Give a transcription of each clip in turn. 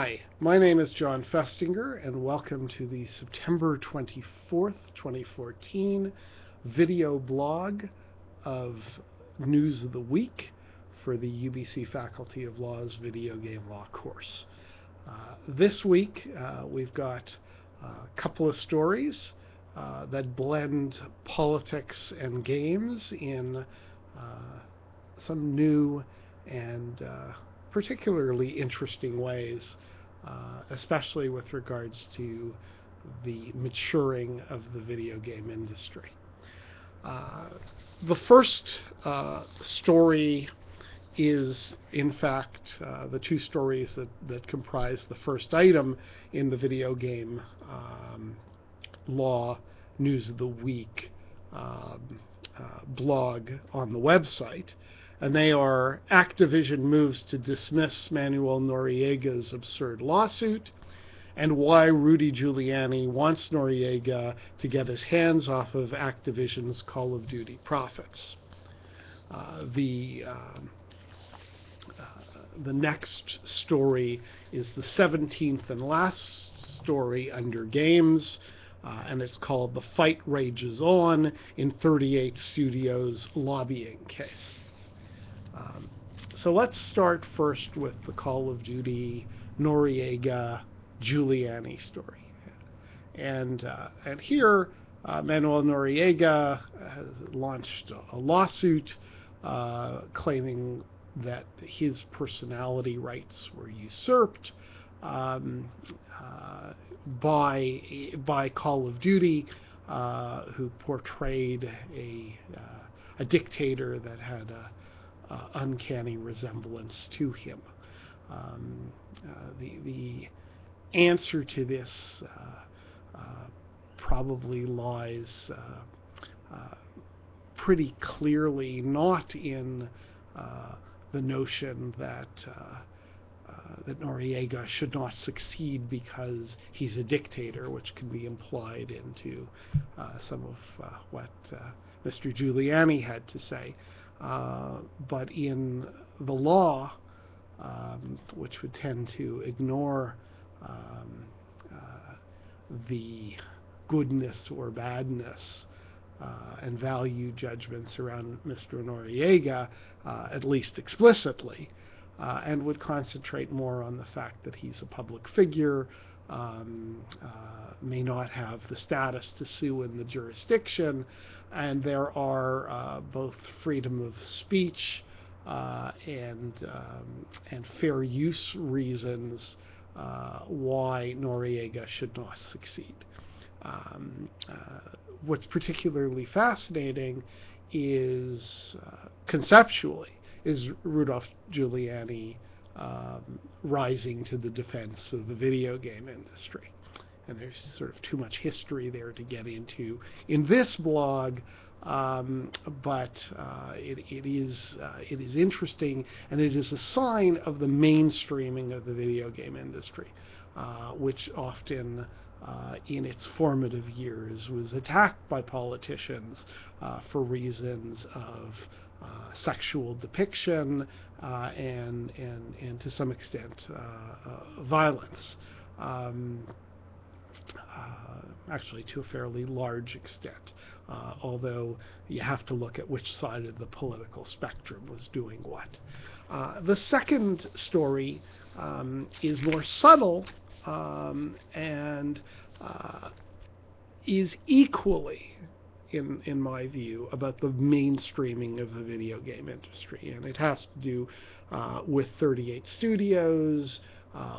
Hi, my name is John Festinger, and welcome to the September 24th, 2014 video blog of News of the Week for the UBC Faculty of Law's Video Game Law course. This week, we've got a couple of stories that blend politics and games in some new and particularly interesting ways, especially with regards to the maturing of the video game industry. The first story is, in fact, the two stories that comprise the first item in the video game law News of the Week blog on the website. And they are: Activision moves to dismiss Manuel Noriega's absurd lawsuit, and why Rudy Giuliani wants Noriega to get his hands off of Activision's Call of Duty profits. The next story is the 17th and last story under Games, and it's called The Fight Rages On in 38 Studios Lobbying Case. So let's start first with the Call of Duty Noriega Giuliani story. And here, Manuel Noriega has launched a lawsuit claiming that his personality rights were usurped by Call of Duty, who portrayed a dictator that had a uncanny resemblance to him. The answer to this probably lies pretty clearly not in the notion that Noriega should not succeed because he's a dictator, which can be implied into some of what Mr. Giuliani had to say. But in the law, which would tend to ignore the goodness or badness and value judgments around Mr. Noriega, at least explicitly, and would concentrate more on the fact that he's a public figure, may not have the status to sue in the jurisdiction, and there are both freedom of speech and fair use reasons why Noriega should not succeed. What's particularly fascinating is, conceptually, is Rudolph Giuliani rising to the defense of the video game industry. And there's sort of too much history there to get into in this blog, but it is interesting, and it is a sign of the mainstreaming of the video game industry, which often in its formative years was attacked by politicians for reasons of sexual depiction and to some extent violence. Actually, to a fairly large extent, although you have to look at which side of the political spectrum was doing what. The second story is more subtle and is equally, in my view, about the mainstreaming of the video game industry, and it has to do with 38 Studios,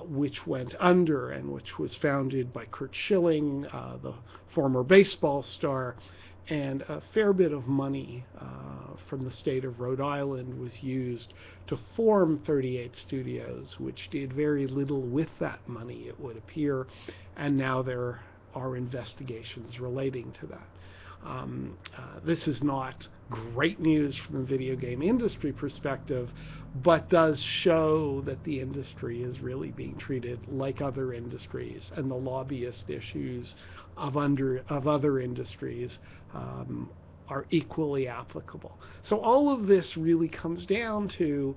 which went under and which was founded by Curt Schilling, the former baseball star, and a fair bit of money from the state of Rhode Island was used to form 38 Studios, which did very little with that money, it would appear, and now there are investigations relating to that. This is not great news from a video game industry perspective, but does show that the industry is really being treated like other industries, and the lobbyist issues of other industries are equally applicable. So all of this really comes down to,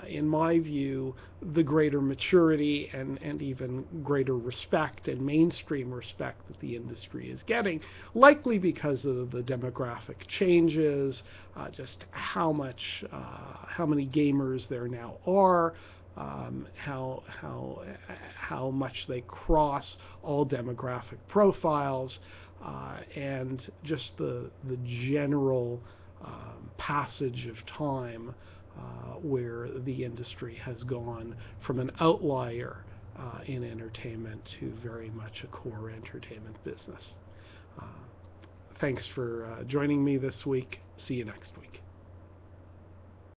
in my view, the greater maturity and even greater respect and mainstream respect that the industry is getting, likely because of the demographic changes, just how many gamers there now are, how much they cross all demographic profiles, and just the general passage of time where the industry has gone from an outlier in entertainment to very much a core entertainment business. Thanks for joining me this week. See you next week.